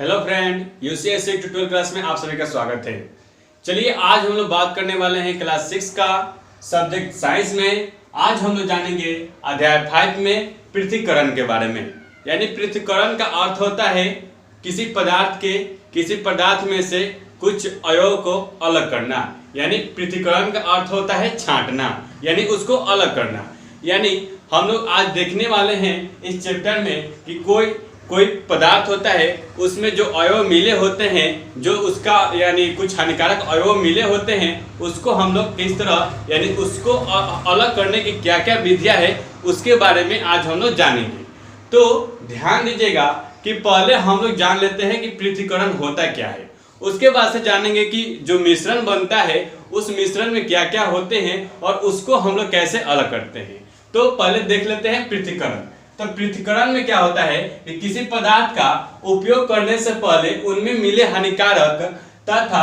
Hello friend, UCSC to 12 class में आप सभी का स्वागत है। चलिए आज हम लोग बात करने वाले हैं क्लास 6 का सब्जेक्ट साइंस में। आज हम लोग जानेंगे अध्याय 5 में पृथक्करण के बारे में। यानी पृथक्करण का अर्थ होता है किसी पदार्थ में से कुछ अवयव को अलग करना। यानी पृथक्करण का अर्थ होता है छांटना, यानी उसको अलग करना। यानी हम लोग आज देखने वाले हैं इस चैप्टर में कि कोई पदार्थ होता है, उसमें जो अवयव मिले होते हैं, जो उसका यानी कुछ हानिकारक अवयव मिले होते हैं, उसको हम लोग किस तरह यानी उसको अलग करने की क्या क्या विधियां है उसके बारे में आज हम लोग जानेंगे। तो ध्यान दीजिएगा कि पहले हम लोग जान लेते हैं कि पृथक्करण होता क्या है। उसके बाद से जानेंगे कि जो मिश्रण बनता है उस मिश्रण में क्या क्या होते हैं और उसको हम लोग कैसे अलग करते हैं। तो पहले देख लेते हैं पृथक्करण। तो पृथक्करण में क्या होता है कि किसी पदार्थ का उपयोग करने से पहले उनमें मिले हानिकारक तथा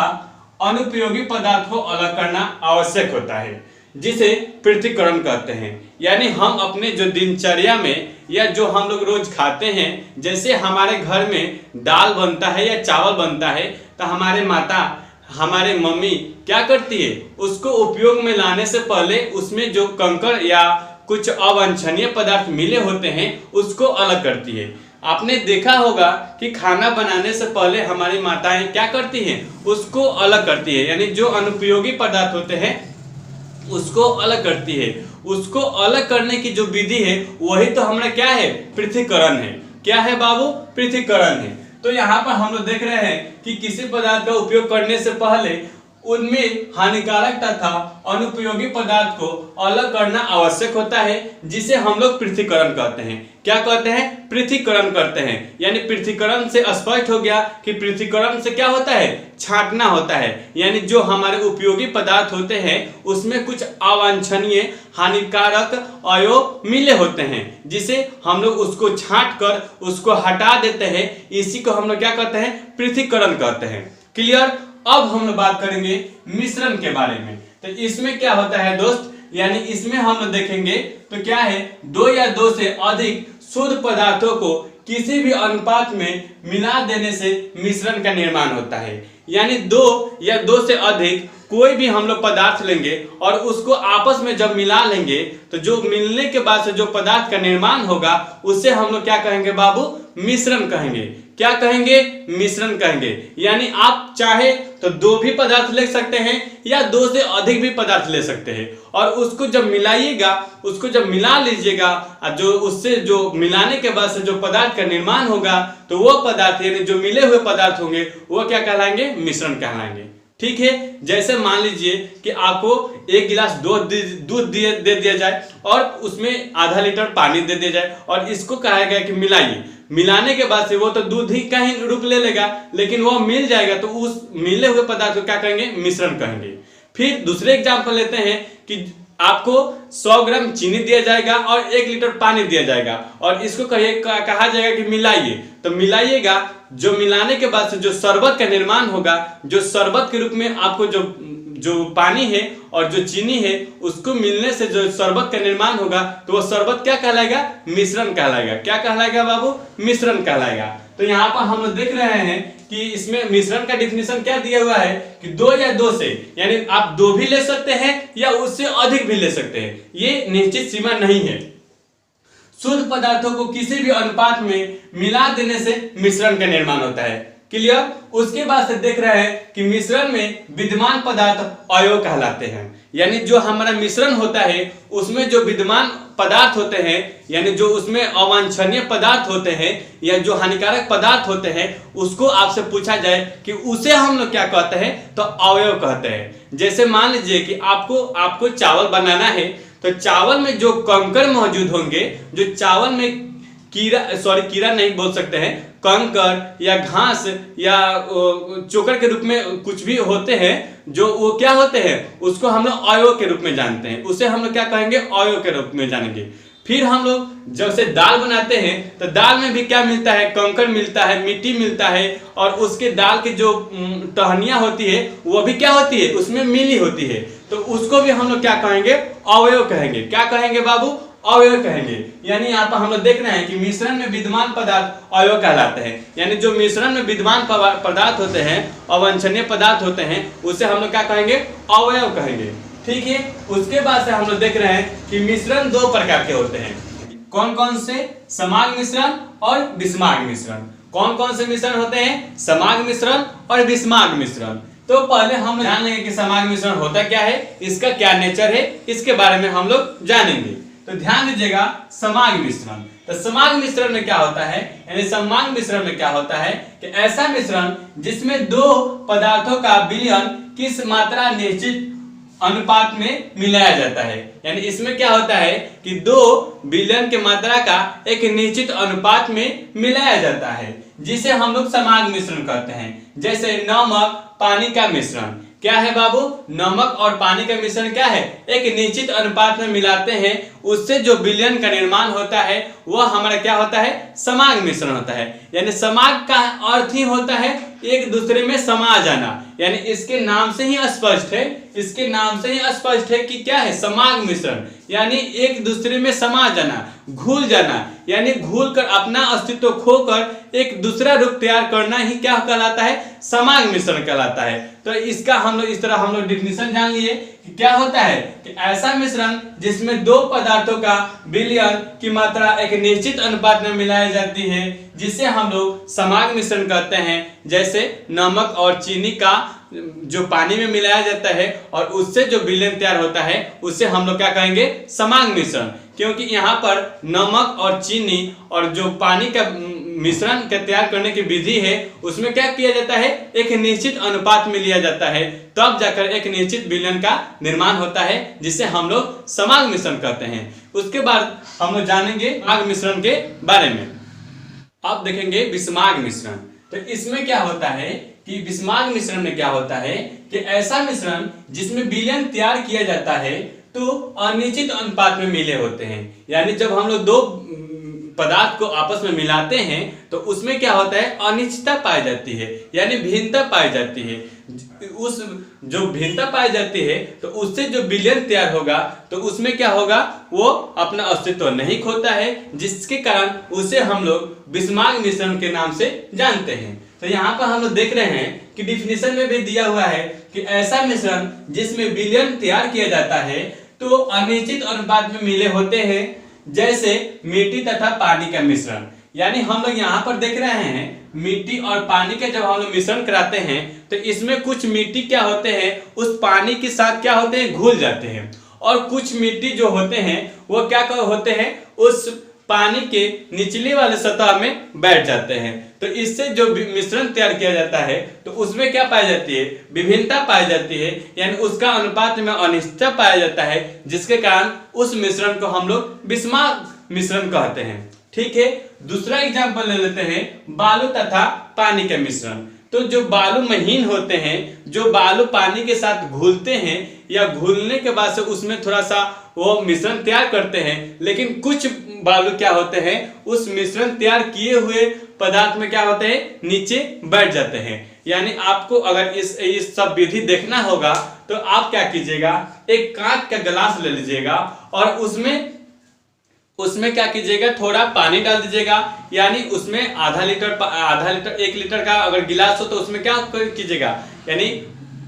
अनुपयोगी पदार्थ को अलग करना आवश्यक होता है, जिसे पृथक्करण कहते हैं। यानी हम अपने जो दिनचर्या में या जो हम लोग रोज खाते हैं, जैसे हमारे घर में दाल बनता है या चावल बनता है, तो हमारे माता हमारे मम्मी क्या करती है, उसको उपयोग में लाने से पहले उसमें जो कंकड़ या कुछ अवांछनीय पदार्थ मिले होते हैं उसको अलग करती है। आपने देखा होगा कि खाना बनाने से पहले हमारी माताएं क्या करती हैं, उसको अलग करती है। यानी जो अनुपयोगी पदार्थ होते हैं उसको अलग करती है। उसको अलग करने की जो विधि है वही तो हमारा क्या है, पृथक्करण है। क्या है बाबू, पृथक्करण है। तो यहाँ पर हम लोग देख रहे हैं कि किसी पदार्थ का उपयोग करने से पहले उनमें हानिकारक तथा अनुपयोगी पदार्थ को अलग करना आवश्यक होता है, जिसे हम लोग पृथक्करण कहते हैं। क्या कहते हैं, पृथक्करण करते हैं। यानी पृथक्करण से स्पष्ट हो गया कि पृथक्करण से क्या होता है, छांटना होता है। यानी जो हमारे उपयोगी पदार्थ होते हैं उसमें कुछ अवांछनीय हानिकारक अवयव मिले होते हैं, जिसे हम लोग उसको छांट कर उसको हटा देते हैं। इसी को हम लोग क्या कहते हैं, पृथक्करण कहते हैं। क्लियर। अब हम लोग बात करेंगे मिश्रण के बारे में। तो इसमें क्या होता है दोस्त, यानी इसमें हम लोग देखेंगे तो क्या है, दो या दो से अधिक शुद्ध पदार्थों को किसी भी अनुपात में मिला देने से मिश्रण का निर्माण होता है। यानी दो या दो से अधिक कोई भी हम लोग पदार्थ लेंगे और उसको आपस में जब मिला लेंगे तो जो मिलने के बाद से जो पदार्थ का निर्माण होगा उसे हम लोग क्या कहेंगे बाबू, मिश्रण कहेंगे। क्या कहेंगे, मिश्रण कहेंगे। यानी आप चाहे तो दो भी पदार्थ ले सकते हैं या दो से अधिक भी पदार्थ ले सकते हैं, और उसको जब मिलाइएगा, उसको जब मिला लीजिएगा, जो उससे जो मिलाने के बाद से जो पदार्थ का निर्माण होगा तो वो पदार्थ यानी जो मिले हुए पदार्थ होंगे वो क्या कहलाएंगे, मिश्रण कहलाएंगे। ठीक है। जैसे मान लीजिए कि आपको एक गिलास दूध दे दिया जाए और उसमें आधा लीटर पानी दे दिया जाए और इसको कहा गया कि मिलाइए। मिलाने के बाद से वो तो दूध ही का ही रूप ले लेगा, लेकिन वो मिल जाएगा तो उस मिले हुए पदार्थ को क्या कहेंगे, मिश्रण कहेंगे। फिर दूसरे एग्जांपल लेते हैं कि आपको 100 ग्राम चीनी दिया जाएगा और 1 लीटर पानी दिया जाएगा और इसको कहा जाएगा कि मिलाइए। तो मिलाइएगा, जो मिलाने के बाद से जो शरबत का निर्माण होगा, जो शरबत के रूप में आपको जो पानी है और जो चीनी है उसको मिलने से जो शरबत का निर्माण होगा तो वो शरबत क्या कहलाएगा, मिश्रण कहलाएगा। क्या कहलाएगा बाबू, मिश्रण कहलाएगा। तो यहाँ पर हम लोग देख रहे हैं कि इसमें मिश्रण का डिफिनेशन क्या दिया हुआ है कि दो या दो से, यानी आप दो भी ले सकते हैं या उससे अधिक भी ले सकते हैं, ये निश्चित सीमा नहीं है। शुद्ध पदार्थों को किसी भी अनुपात में मिला देने से मिश्रण का निर्माण होता है। क्लियर। उसके बाद से देख रहे हैं कि मिश्रण में विद्यमान पदार्थ अवयव कहलाते हैं। यानी जो हमारा मिश्रण होता है उसमें जो विद्यमान पदार्थ होते हैं, यानी जो उसमें अवांछनीय पदार्थ होते हैं या जो हानिकारक पदार्थ होते हैं, उसको आपसे पूछा जाए कि उसे हम लोग क्या कहते हैं, तो अवयव कहते हैं। जैसे मान लीजिए कि आपको चावल बनाना है, तो चावल में जो कंकड़ मौजूद होंगे, जो चावल में कीड़ा नहीं बोल सकते हैं, कंकड़ या घास या चोकर के रूप में कुछ भी होते हैं, जो वो क्या होते हैं, उसको हम लोग अवयव के रूप में जानते हैं। उसे हम लोग क्या कहेंगे, अवयव के रूप में जानेंगे। फिर हम लोग जब से दाल बनाते हैं तो दाल में भी क्या मिलता है, कंकड़ मिलता है, मिट्टी मिलता है, और उसके दाल की जो टहनियां होती है वो भी क्या होती है, उसमें मिली होती है। तो उसको भी हम लोग क्या कहेंगे, अवयव कहेंगे। क्या कहेंगे बाबू, अवयव कहेंगे। यानी यहाँ पर हम लोग देख रहे हैं कि मिश्रण में विद्यमान पदार्थ अवयव कहलाते हैं। यानी जो मिश्रण में विद्यमान पदार्थ होते हैं, अवांछनीय पदार्थ होते हैं, उसे हम लोग क्या कहेंगे, अवयव कहेंगे। ठीक है, उसके बाद से हम लोग देख रहे हैं कि मिश्रण दो प्रकार के होते हैं। कौन कौन से? समाग मिश्रण और विषमाग मिश्रण। कौन कौन से मिश्रण होते हैं? समाग मिश्रण और विषमाग मिश्रण। तो पहले हम जान लेंगे कि समाग मिश्रण होता क्या है, इसका क्या नेचर है, इसके बारे में हम लोग जानेंगे। तो ध्यान दीजिएगा, समाग मिश्रण। तो समाग मिश्रण में क्या होता है, यानी समाग मिश्रण में क्या होता है कि ऐसा मिश्रण जिसमें दो पदार्थों का विलयन किस मात्रा निश्चित अनुपात में मिलाया जाता है। यानी इसमें क्या होता है कि दो विलयन के मात्रा का एक निश्चित अनुपात में मिलाया जाता है, जिसे हम लोग समाग मिश्रण कहते हैं। जैसे नमक पानी का मिश्रण। क्या है बाबू? नमक और पानी का मिश्रण क्या है, एक निश्चित अनुपात में मिलाते हैं, उससे जो विलयन का निर्माण होता है वह हमारा क्या होता है, समाग मिश्रण होता है। यानी समाग का अर्थ ही होता है एक दूसरे में समा जाना। यानी इसके नाम से ही स्पष्ट है, इसके नाम से ही स्पष्ट है कि क्या है, समाग मिश्रण। यानी एक दूसरे में समा जाना, घुल जाना, यानी घुल कर अपना अस्तित्व खोकर एक दूसरा रूप तैयार करना ही क्या कहलाता है, समाग मिश्रण कहलाता है। तो इसका हम लोग इस तरह हम लोग डिफिनेशन जान लिए कि क्या होता है कि ऐसा मिश्रण जिसमें दो पदार्थों का विलयन की मात्रा एक निश्चित अनुपात में मिलाई जाती है, जिसे हम लोग समाग मिश्रण कहते हैं। जैसे नमक और चीनी का जो पानी में मिलाया जाता है और उससे जो विलयन तैयार होता है उसे हम लोग क्या कहेंगे, समाग मिश्रण। क्योंकि यहाँ पर नमक और चीनी और जो पानी का मिश्रण के तैयार करने की विधि है उसमें क्या किया जाता है, एक निश्चित अनुपात में लिया जाता है, तब जाकर एक निश्चित विलयन का निर्माण होता है, जिसे हम लोग समाग मिश्रण कहते हैं। उसके बाद हम लोग जानेंगे समाग मिश्रण के बारे में। अब देखेंगे विषमाग मिश्रण। तो इसमें क्या होता है कि विषमाग मिश्रण में क्या होता है कि ऐसा मिश्रण जिसमें विलयन तैयार किया जाता है तो अनिश्चित अनुपात में मिले होते हैं। यानी जब हम लोग दो पदार्थ को आपस में मिलाते हैं तो उसमें क्या होता है, अनिश्चितता पाई जाती है, यानी भिन्नता पाई जाती है। उस जो भिन्नता पाई जाती है तो उससे जो विलयन तैयार होगा तो उसमें क्या होगा, वो अपना अस्तित्व नहीं खोता है, जिसके कारण उसे हम लोग विषमाग मिश्रण के नाम से जानते हैं। तो यहाँ पर हम लोग देख रहे हैं कि डिफिनेशन में भी दिया हुआ है कि ऐसा मिश्रण जिसमें विलयन तैयार किया जाता है तो अनिश्चित अनुपात में मिले होते हैं, जैसे मिट्टी तथा पानी का मिश्रण। यानी हम लोग यहाँ पर देख रहे हैं मिट्टी और पानी का जब हम लोग मिश्रण कराते हैं तो इसमें कुछ मिट्टी क्या होते हैं, उस पानी के साथ क्या होते हैं, घुल जाते हैं, और कुछ मिट्टी जो होते हैं वो क्या होते हैं, उस पानी के निचले वाले सतह में बैठ जाते हैं। तो इससे जो मिश्रण तैयार किया जाता है तो उसमें क्या पाई जाती है, विभिन्नता पाई जाती है, यानी उसका अनुपात में अनिश्चितता पाया जाता है, जिसके कारण उस मिश्रण को हम लोग विषमाग मिश्रण कहते हैं। ठीक है, दूसरा एग्जाम्पल ले लेते हैं बालू तथा पानी का मिश्रण। तो जो बालू महीन होते हैं, जो बालू पानी के साथ घुलते हैं या घुलने के बाद से उसमें थोड़ा सा वो मिश्रण तैयार करते हैं, लेकिन कुछ बालू क्या होते हैं, उस मिश्रण तैयार किए हुए पदार्थ में क्या होते हैं, नीचे बैठ जाते हैं। यानी आपको अगर इस सब विधि देखना होगा तो आप क्या कीजिएगा, एक कांच का गिलास ले लीजिएगा और उसमें क्या कीजिएगा, थोड़ा पानी डाल दीजिएगा। यानी उसमें आधा लीटर 1 लीटर का अगर गिलास हो तो उसमें क्या कीजिएगा, यानी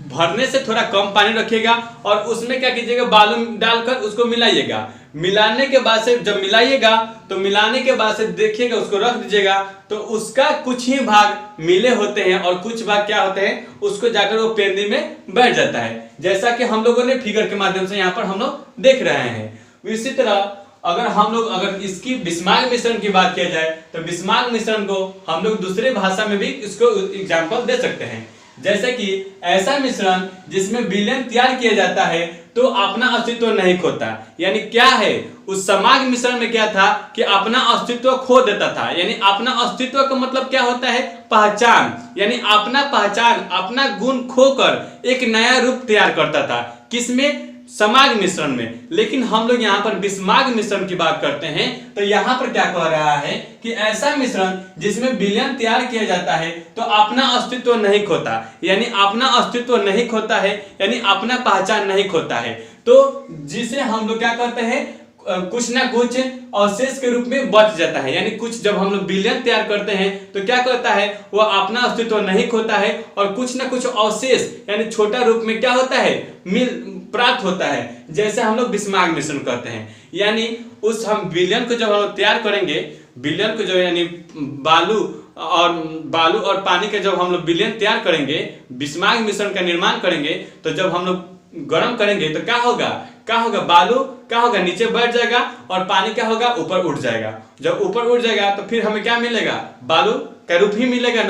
भरने से थोड़ा कम पानी रखिएगा और उसमें क्या कीजिएगा, बालू डालकर उसको मिलाइएगा। मिलाने के बाद से जब मिलाइएगा तो मिलाने के बाद से देखिएगा, उसको रख दीजिएगा, तो उसका कुछ ही भाग मिले होते हैं और कुछ भाग क्या होते हैं, उसको जाकर वो पेंदी में बैठ जाता है, जैसा कि हम लोगों ने फिगर के माध्यम से यहाँ पर हम लोग देख रहे हैं। इसी तरह अगर इसकी विषमाग मिश्रण की बात किया जाए तो विषमाग मिश्रण को हम लोग दूसरे भाषा में भी इसको एग्जाम्पल दे सकते हैं। जैसे कि ऐसा मिश्रण जिसमें विलयन तैयार किया जाता है तो अपना अस्तित्व नहीं खोता। यानी क्या है, उस समाग मिश्रण में क्या था कि अपना अस्तित्व खो देता था। यानी अपना अस्तित्व का मतलब क्या होता है, पहचान। यानी अपना पहचान, अपना गुण खोकर एक नया रूप तैयार करता था। किसमें, समाग मिश्रण में। लेकिन हम लोग यहाँ पर विषमाग मिश्रण की बात करते हैं तो यहाँ पर क्या कह रहा है कि ऐसा मिश्रण जिसमें विलयन तैयार किया जाता है तो अपना अस्तित्व नहीं खोता। यानी अपना अस्तित्व नहीं खोता है, यानी अपना पहचान नहीं खोता है। तो जिसे हम लोग क्या करते हैं, कुछ ना कुछ अवशेष के रूप में बच जाता है। यानी कुछ जब हम लोग विलयन तैयार करते हैं तो क्या करता है, वो अपना अस्तित्व नहीं खोता है और कुछ ना कुछ अवशेष यानी छोटा रूप में क्या होता है, प्राप्त होता है, जैसे हम लोग बिस्मार्क मिश्रण कहते हैं। यानी उस हम विलयन को जब हम लोग तैयार करेंगे, विलयन को जो यानी बालू और पानी का जब हम लोग विलयन तैयार करेंगे, बिस्मार्क मिश्रण का निर्माण करेंगे, तो जब हम लोग गर्म करेंगे तो क्या होगा, बालू क्या होगा, नीचे बैठ जाएगा और पानी क्या होगा, ऊपर उठ जाएगा। जब ऊपर उठ जाएगा तो फिर हमें क्या मिलेगा, बालू का रूप ही मिलेगा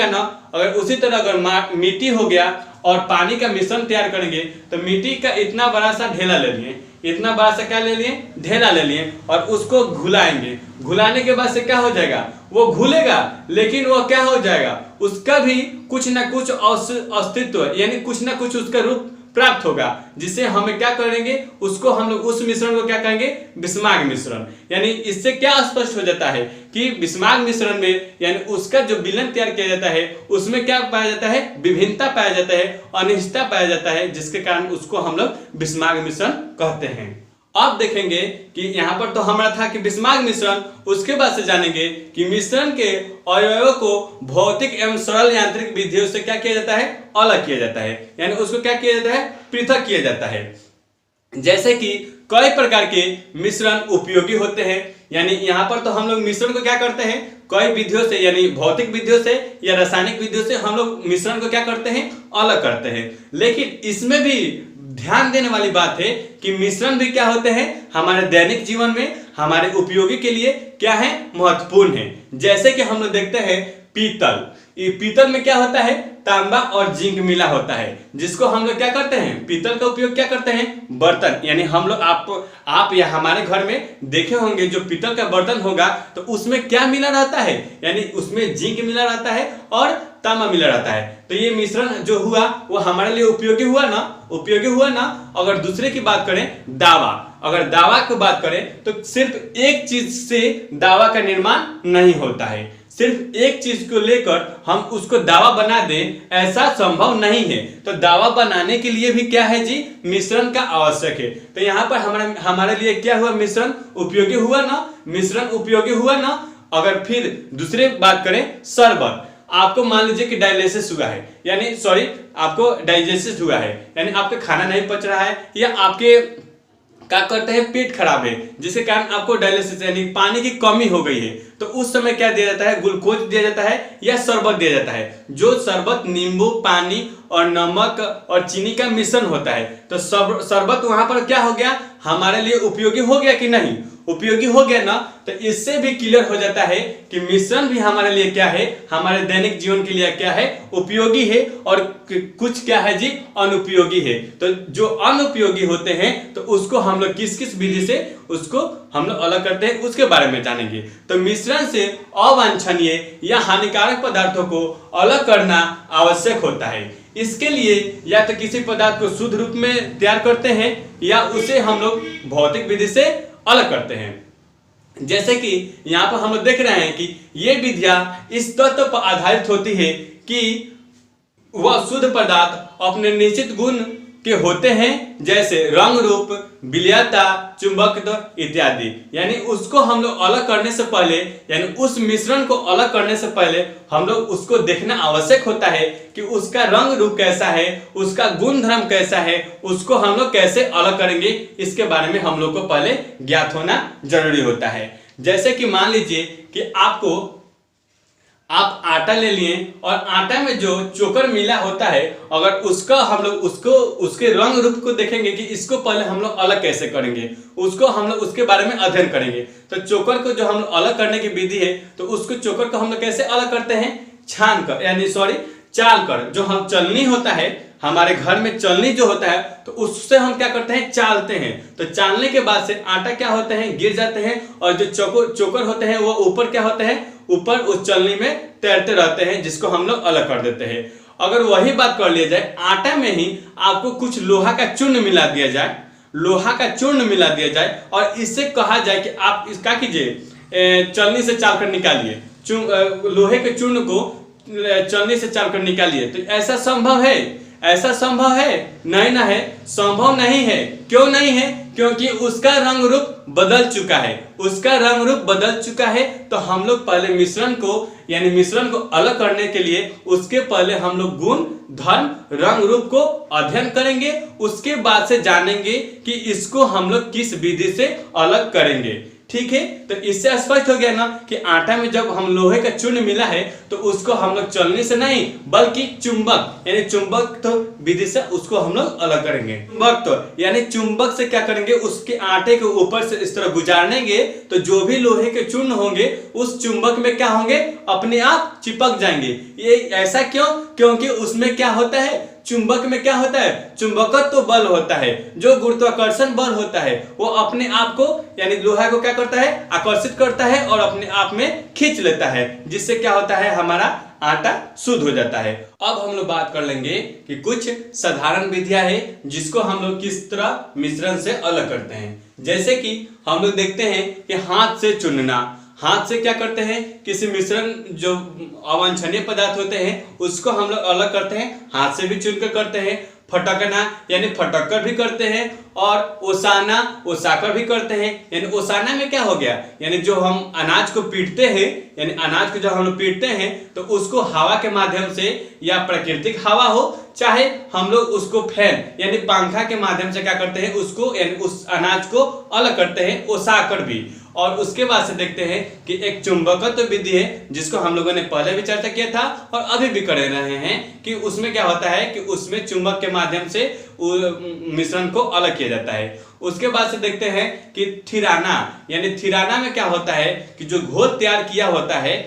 ना। अगर उसी तरह अगर मिट्टी हो गया और पानी का मिश्रण तैयार करेंगे तो मिट्टी का इतना बड़ा सा ढेला ले लिए, इतना बड़ा सा क्या ले लिए, ढेला ले लिए और उसको घुलाएंगे। घुलाने के बाद से क्या हो जाएगा, वो घुलेगा लेकिन वो क्या हो जाएगा, उसका भी कुछ ना कुछ अस्तित्व यानी कुछ ना कुछ उसका रूप प्राप्त होगा, जिससे हमें क्या करेंगे, उसको हम लोग उस मिश्रण को क्या कहेंगे, बिस्मार्क मिश्रण। यानी इससे क्या स्पष्ट हो जाता है कि बिस्मार्क मिश्रण में यानी उसका जो विलयन तैयार किया जाता है उसमें क्या पाया जाता है, विभिन्नता पाया जाता है, अनिश्चितता पाया जाता है, जिसके कारण उसको हम लोग बिस्मार्क मिश्रण कहते हैं। अब देखेंगे कि यहाँ पर तो हमारा था कि बिस्मार्क मिश्रण, उसके बाद से जानेंगे कि मिश्रण के अवयवों को भौतिक एवं सरल यांत्रिक विधियों से क्या किया जाता है, अलग किया जाता है, यानी उसको क्या किया जाता है, पृथक किया जाता है। जैसे कि कई प्रकार के मिश्रण उपयोगी होते हैं, यानी यहाँ पर तो हम लोग मिश्रण को क्या करते हैं, कई विधियों से यानी भौतिक विधियों से या रासायनिक विधियों से हम लोग मिश्रण को क्या करते हैं, अलग करते हैं। लेकिन इसमें भी ध्यान देने वाली बात है कि मिश्रण भी क्या होते हैं, हमारे दैनिक जीवन में हमारे उपयोगी के लिए क्या है, महत्वपूर्ण है। जैसे कि हम लोग देखते हैं पीतल, पीतल में क्या होता है, तांबा और जिंक मिला होता है, जिसको हम लोग क्या करते हैं, पीतल का उपयोग क्या करते हैं, बर्तन, यानी हम लोग आप या हमारे घर में देखे होंगे जो पीतल का बर्तन होगा तो उसमें क्या मिला रहता है, यानी उसमें जिंक मिला रहता है और तांबा मिला रहता है। तो ये मिश्रण जो हुआ वो हमारे लिए उपयोगी हुआ ना। अगर दूसरे की बात करें, दावा, अगर दावा की बात करें तो सिर्फ एक चीज से दावा का निर्माण नहीं होता है, सिर्फ एक चीज को लेकर हम उसको दावा बना दें ऐसा संभव नहीं है। तो दावा बनाने के लिए भी क्या है जी, मिश्रण का आवश्यक है। तो यहाँ पर हमारे लिए क्या हुआ, मिश्रण उपयोगी हुआ ना। अगर फिर दूसरी बात करें, शरबत, आपको मान लीजिए कि डायलिसिस हुआ है, यानी सॉरी आपको डाइजेसिस हुआ है, यानी आपका खाना नहीं पच रहा है या आपके क्या करते हैं, पेट खराब है, जिसके कारण आपको डायलिसिस यानी पानी की कमी हो गई है। तो उस समय क्या दिया जाता है, ग्लूकोज दिया जाता है या शरबत दिया जाता है। जो शरबत नींबू, पानी और नमक और चीनी का मिश्रण होता है। तो शरबत वहां पर क्या हो गया, हमारे लिए उपयोगी हो गया कि नहीं, उपयोगी हो गया ना। तो इससे भी क्लियर हो जाता है कि मिश्रण भी हमारे लिए क्या है, हमारे दैनिक जीवन के लिए क्या है, उपयोगी है और कुछ क्या है जी, अनुपयोगी है। तो जो अनुपयोगी होते हैं तो उसको हम लोग किस किस विधि से उसको हम लोग अलग करते हैं उसके बारे में जानेंगे। तो मिश्रण से अवांछनीय या हानिकारक पदार्थों को अलग करना आवश्यक होता है। इसके लिए या तो किसी पदार्थ को शुद्ध रूप में तैयार करते हैं या उसे हम लोग भौतिक विधि से अलग करते हैं। जैसे कि यहाँ पर हम लोग देख रहे हैं कि ये विधियां इस तत्व पर आधारित होती है कि वह शुद्ध पदार्थ अपने निश्चित गुण के होते हैं, जैसे रंग रूप, विलयता, चुंबकत्व इत्यादि। यानी उसको हम लोग अलग करने से पहले, यानी उस मिश्रण को अलग करने से पहले हम लोग उसको देखना आवश्यक होता है कि उसका रंग रूप कैसा है, उसका गुण धर्म कैसा है, उसको हम लोग कैसे अलग करेंगे, इसके बारे में हम लोग को पहले ज्ञात होना जरूरी होता है। जैसे कि मान लीजिए कि आप आटा ले लिए और आटा में जो चोकर मिला होता है, अगर उसका हम लोग उसके रंग रूप को देखेंगे कि इसको पहले हम लोग अलग कैसे करेंगे, उसको हम लोग उसके बारे में अध्ययन करेंगे। तो चोकर को जो हम लोग अलग करने की विधि है, तो उसको चोकर को हम लोग कैसे अलग करते हैं, छान कर, यानी सॉरी चाल कर। जो हम चलनी होता है, हमारे घर में चलनी जो होता है, तो उससे हम क्या करते हैं, चालते हैं। तो चालने के बाद से आटा क्या होते हैं, गिर जाते हैं और जो चोकर होते हैं वो ऊपर क्या होते हैं, ऊपर उस चलनी में तैरते रहते हैं, जिसको हम लोग अलग कर देते हैं। अगर वही बात कर लिया जाए, आटा में ही आपको कुछ लोहा का चूर्ण मिला दिया जाए और इससे कहा जाए कि आप इसका कीजिए, चलनी से चाल कर निकालिए, लोहे के चूर्ण को चलनी से चाल कर निकालिए। तो ऐसा संभव है? ऐसा संभव है? नहीं ना है, संभव नहीं है। क्यों नहीं है? क्योंकि उसका रंग रूप बदल चुका है, उसका रंग रूप बदल चुका है। तो हम लोग पहले मिश्रण को यानी मिश्रण को अलग करने के लिए उसके पहले हम लोग गुण धर्म रंग रूप को अध्ययन करेंगे, उसके बाद से जानेंगे कि इसको हम लोग किस विधि से अलग करेंगे। ठीक है, तो इससे स्पष्ट हो गया ना कि आटा में जब हम लोहे का चूर्ण मिला है तो उसको हम लोग चलनी से नहीं बल्कि चुंबक यानी चुंबक तो विधि से उसको हम लोग अलग करेंगे। चुंबक तो यानी चुंबक से क्या करेंगे, उसके आटे के ऊपर से इस तरह गुजारनेंगे तो जो भी लोहे के चूर्ण होंगे उस चुंबक में क्या होंगे, अपने आप चिपक जाएंगे। ये ऐसा क्यों? क्योंकि उसमें क्या होता है, चुंबक में क्या होता है, चुंबकत्व बल होता है, जो गुरुत्वाकर्षण बल होता है वो अपने आप को यानी लोहा को क्या करता है, आकर्षित करता है और अपने आप में खींच लेता है, जिससे क्या होता है, हमारा आटा शुद्ध हो जाता है। अब हम लोग बात कर लेंगे कि कुछ साधारण विधियां हैं जिसको हम लोग किस तरह मिश्रण से अलग करते हैं। जैसे कि हम लोग देखते हैं कि हाथ से चुनना, हाथ से क्या करते हैं, किसी मिश्रण जो अवांछनीय पदार्थ होते हैं उसको हम लोग अलग करते हैं, हाथ से भी चुनकर करते हैं। फटकना यानी फटक भी करते हैं और ओसाना ओसाकर भी करते हैं। यानी ओसाना में क्या हो गया, यानी जो हम अनाज को पीटते हैं यानी अनाज को जब हम लोग पीटते हैं तो उसको हवा के माध्यम से या प्राकृतिक हवा हो चाहे हम लोग उसको फैन यानी पंखा के माध्यम से क्या करते हैं, उसको यानी उस अनाज को अलग करते हैं ओसाकर भी। और उसके बाद से देखते हैं कि एक चुंबकत्व विधि है जिसको हम लोगों ने पहले भी चर्चा किया था और अभी भी कर रहे हैं कि उसमें क्या होता है कि उसमें चुंबक के माध्यम से मिश्रण को अलग किया जाता है। उसके बाद से देखते हैं कि थिराना, यानी थिराना में क्या होता है कि जो घोल तैयार किया होता है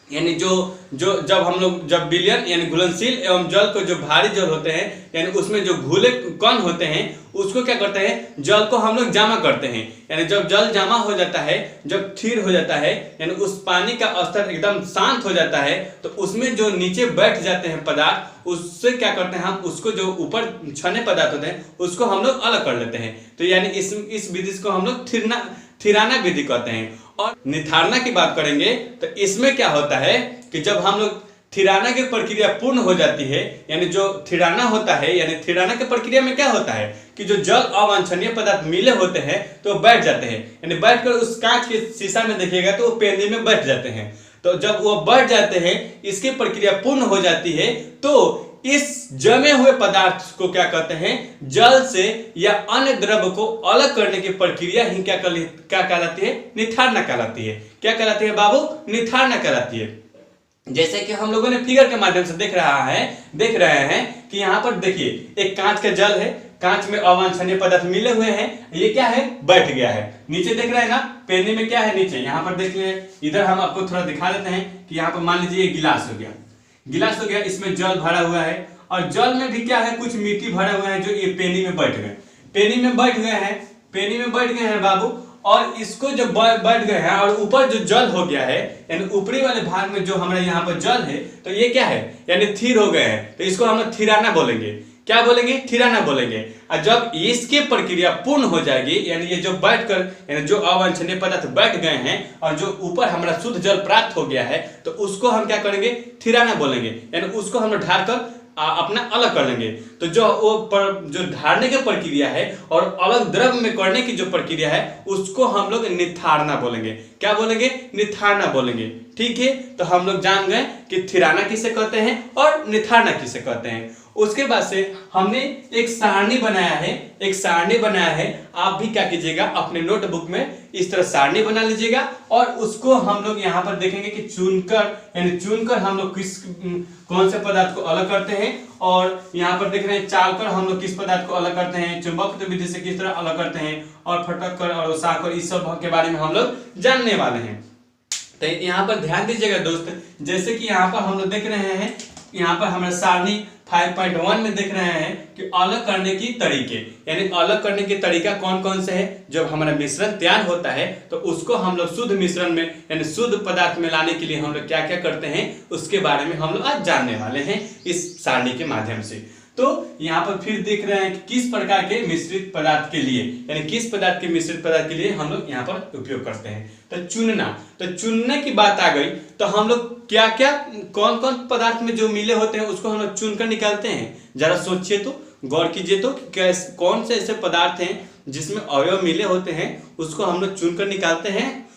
यानी जो जब हम लोग जब विलयन यानी घुलनशील एवं जल को जो भारी जल होते हैं यानी उसमें जो घुले कण होते हैं उसको क्या करते हैं, जल को हम लोग जमा करते हैं। यानी जब जल जमा हो जाता है, जब स्थिर हो जाता है यानी उस पानी का स्तर एकदम शांत हो जाता है तो उसमें जो नीचे बैठ जाते हैं पदार्थ उससे क्या करते हैं, हम उसको जो ऊपर छने पदार्थ होते हैं उसको हम लोग अलग कर लेते हैं। तो यानी इस विधि को हम लोग थिराना विधि कहते हैं। और निथारना की बात करेंगे तो इसमें क्या होता है कि जब हम लोग थिराना की प्रक्रिया पूर्ण हो जाती है यानी जो थिराना होता है यानी थिराना की प्रक्रिया में क्या होता है कि जो जल अवांछनीय पदार्थ मिले होते हैं तो बैठ जाते हैं, यानी बैठकर उस कांच के शीशा में देखिएगा तो वो पेंदी में बैठ जाते हैं। तो जब वो बैठ जाते हैं इसकी प्रक्रिया पूर्ण हो जाती है तो इस जमे हुए पदार्थ को क्या कहते हैं, जल से या अन्य द्रव्य को अलग करने की प्रक्रिया ही क्या कहलाती है, निथारना कहलाती है। क्या कहलाती है बाबू, निथारना कहलाती है। जैसे कि हम लोगों ने फिगर के माध्यम से देख रहे हैं कि यहाँ पर देखिए एक कांच का जल है, कांच में अवांछनीय पदार्थ मिले हुए हैं, ये क्या है, बैठ गया है। नीचे देख रहे हैं ना पेनी में क्या है, नीचे यहाँ पर देखिए, इधर हम आपको थोड़ा दिखा देते हैं कि यहाँ पर मान लीजिए गिलास हो गया, गिलास हो गया, इसमें जल भरा हुआ है और जल में भी क्या है, कुछ मिट्टी भरा हुआ है जो ये पेनी में बैठ गए, पेनी में बैठ गए हैं बाबू। और इसको जब बैठ गए हैं और ऊपर जो जल हो गया है यानी ऊपरी वाले भाग में जो हमारे यहाँ पर जल है तो ये क्या है, यानी स्थिर हो गए हैं, तो इसको हम थिराना बोलेंगे। क्या बोलेंगे, थिराना बोलेंगे। और जब इसकी प्रक्रिया पूर्ण हो जाएगी यानी ये जो बैठकर यानी जो अवांछनीय पदार्थ बैठ गए हैं और जो ऊपर हमारा शुद्ध जल प्राप्त हो गया है तो उसको हम क्या करेंगे, थिराना बोलेंगे। यानी उसको हम ढारकर अपना अलग कर लेंगे। तो जो ढारने की प्रक्रिया है और अलग द्रव्य में करने की जो प्रक्रिया है उसको हम लोग निथारना बोलेंगे। क्या बोलेंगे, निथारना बोलेंगे। ठीक है, तो हम लोग जान गए कि थिराना किसे कहते हैं और निथारना किसे कहते हैं। उसके बाद से हमने एक सारणी बनाया है, आप भी क्या कीजिएगा अपने नोटबुक में इस तरह सारणी बना लीजिएगा और उसको हम लोग यहाँ पर देखेंगे कि चुनकर हम लोग कौन से पदार्थ को अलग करते हैं। और यहाँ पर देख रहे हैं चालकर हम लोग किस पदार्थ को अलग करते हैं, चुंबक विधि से किस तरह अलग करते हैं, और फटक कर और उसाकर इस सब के बारे में हम लोग जानने वाले हैं। तो यहाँ पर ध्यान दीजिएगा दोस्त, जैसे कि यहाँ पर हम लोग देख रहे हैं, यहाँ पर हमारा सारणी 5.1 में देख रहे हैं कि अलग करने की तरीके, यानी अलग करने के तरीका कौन कौन से है। जब हमारा मिश्रण तैयार होता है तो उसको हम लोग शुद्ध मिश्रण में यानी शुद्ध पदार्थ में लाने के लिए हम लोग क्या क्या करते हैं उसके बारे में हम लोग आज जानने वाले हैं इस सारणी के माध्यम से। तो यहाँ पर फिर देख रहे हैं कि किस प्रकार के मिश्रित पदार्थ के लिए यानी किस प्रकार के मिश्रित पदार्थ के लिए हम लोग यहाँ पर उपयोग करते हैं। तो चुनना, तो चुनने की बात आ गई तो हम लोग क्या क्या कौन कौन पदार्थ में जो मिले होते हैं उसको हम लोग चुनकर निकालते हैं। जरा सोचिए तो, गौर कीजिए तो, कौन से ऐसे पदार्थ हैं जिसमें अवयव मिले होते हैं उसको हम लोग चुनकर निकालते हैं।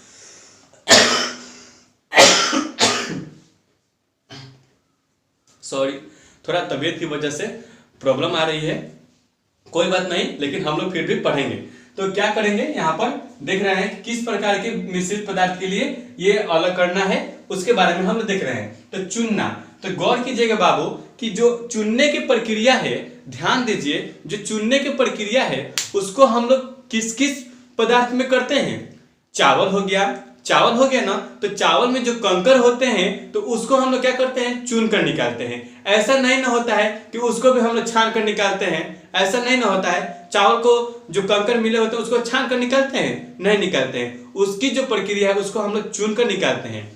सॉरी, थोड़ा तबीयत की वजह से प्रॉब्लम आ रही है, कोई बात नहीं, लेकिन हम लोग फिर भी पढ़ेंगे। तो क्या करेंगे, यहाँ पर देख रहे हैं किस प्रकार के मिश्रित पदार्थ के लिए ये अलग करना है उसके बारे में हम लोग देख रहे हैं। तो चुनना, तो गौर कीजिएगा बाबू कि जो चुनने की प्रक्रिया है, ध्यान दीजिए, जो चुनने की प्रक्रिया है उसको हम लोग किस किस पदार्थ में करते हैं। चावल हो गया, चावल हो गया ना, तो चावल में जो कंकर होते हैं तो उसको हम लोग क्या करते हैं, चुन कर निकालते हैं। ऐसा नहीं ना होता है कि उसको भी हम लोग छान कर निकालते हैं, ऐसा नहीं ना होता है। चावल को जो कंकर मिले होते हैं उसको छान कर निकालते हैं, नहीं निकालते हैं। उसकी जो प्रक्रिया है उसको हम लोग चुन कर निकालते हैं।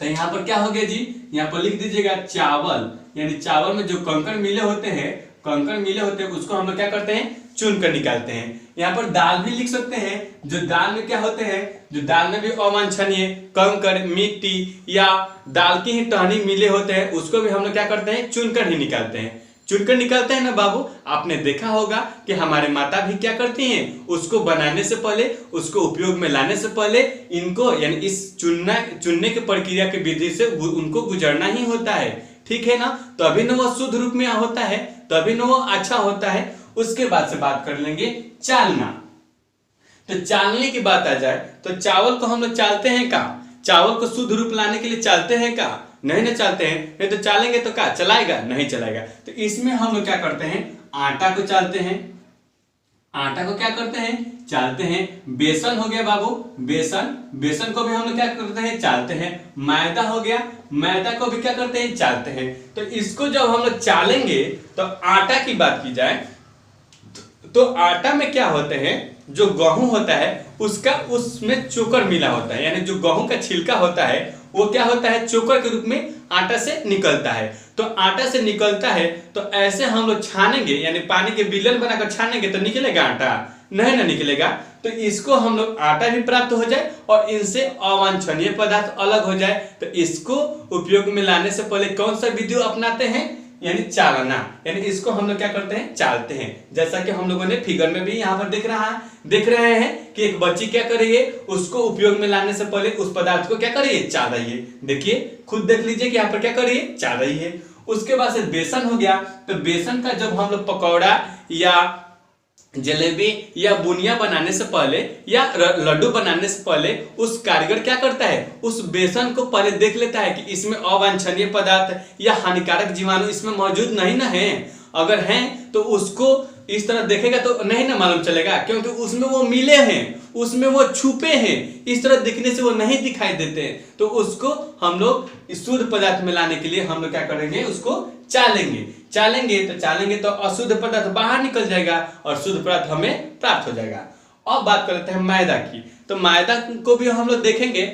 तो यहाँ पर क्या हो गया जी, यहाँ पर लिख दीजिएगा चावल, यानी चावल में जो कंकर मिले होते हैं उसको हम लोग क्या करते हैं, चुन कर निकालते हैं। यहाँ पर दाल भी लिख सकते हैं, जो दाल में क्या होते हैं, जो दाल में भी अवांछनीय कंकर, मिट्टी या दाल की ही टहनी मिले होते हैं उसको भी हम लोग क्या करते हैं, चुनकर ही निकालते हैं। चुनकर निकालते हैं ना बाबू, आपने देखा होगा कि हमारे माता भी क्या करती हैं, उसको बनाने से पहले, उसको उपयोग में लाने से पहले इनको यानी इस चुनने की प्रक्रिया की विधि से उनको गुजरना ही होता है, ठीक है ना। तभी न वो शुद्ध रूप में होता है, तभी न वो अच्छा होता है। उसके बाद से बात कर लेंगे चालना। तो चालने की बात आ जाए तो चावल को हम लोग चालते हैं का, चावल को शुद्ध रूप लाने के लिए चालते हैं का, नहीं ना चालते हैं, नहीं तो चालेंगे तो क्या चलाएगा, नहीं चलाएगा। तो इसमें हम लोग क्या करते हैं, आटा को चालते हैं, आटा को क्या करते हैं, चालते हैं। बेसन हो गया बाबू, बेसन को भी हम लोग क्या करते हैं, चालते हैं। मैदा हो गया, मैदा को भी क्या करते हैं, चालते हैं। तो इसको जब हम लोग चालेंगे तो आटा की बात की जाए तो आटा में क्या होते हैं, जो गेहूं होता है उसका उसमें चोकर मिला होता है, यानी जो गेहूं का छिलका होता है वो क्या होता है, चोकर के रूप में आटा से निकलता है। तो आटा से निकलता है तो ऐसे हम लोग छानेंगे, यानी पानी के बिलन बनाकर छानेंगे तो निकलेगा आटा, नहीं ना निकलेगा। तो इसको हम लोग आटा भी प्राप्त हो जाए और इनसे अवांछनीय पदार्थ अलग हो जाए। तो इसको उपयोग में लाने से पहले कौन सा विधि अपनाते हैं, यानी चालना, यानी इसको हम लोग क्या करते हैं, चालते हैं। जैसा कि हम लोगों ने फिगर में भी यहाँ पर देख रहे हैं कि एक बच्ची क्या कर रही है, उसको उपयोग में लाने से पहले उस पदार्थ को क्या कर रही है, चाल रही है। देखिए, खुद देख लीजिए कि यहाँ पर क्या कर रही है, चाल रही है। उसके बाद से बेसन हो गया, तो बेसन का जब हम लोग पकौड़ा या जलेबी या बुनिया बनाने से पहले या लड्डू बनाने से पहले उस कारीगर क्या करता है, उस बेसन को पहले देख लेता है कि इसमें अवांछनीय पदार्थ या हानिकारक जीवाणु इसमें मौजूद नहीं ना है। अगर हैं तो उसको इस तरह देखेगा तो नहीं ना मालूम चलेगा, क्योंकि उसमें वो मिले हैं, उसमें वो छुपे हैं, इस तरह दिखने से वो नहीं दिखाई देते। तो उसको हम लोग शुद्ध पदार्थ में लाने के लिए हम लोग क्या करेंगे, उसको चालेंगे तो अशुद्ध पदार्थ बाहर निकल जाएगा और शुद्ध पदार्थ हमें प्राप्त हो जाएगा। अब बात कर लेते हैं मैदा की। तो मैदा को भी हम लोग देखेंगे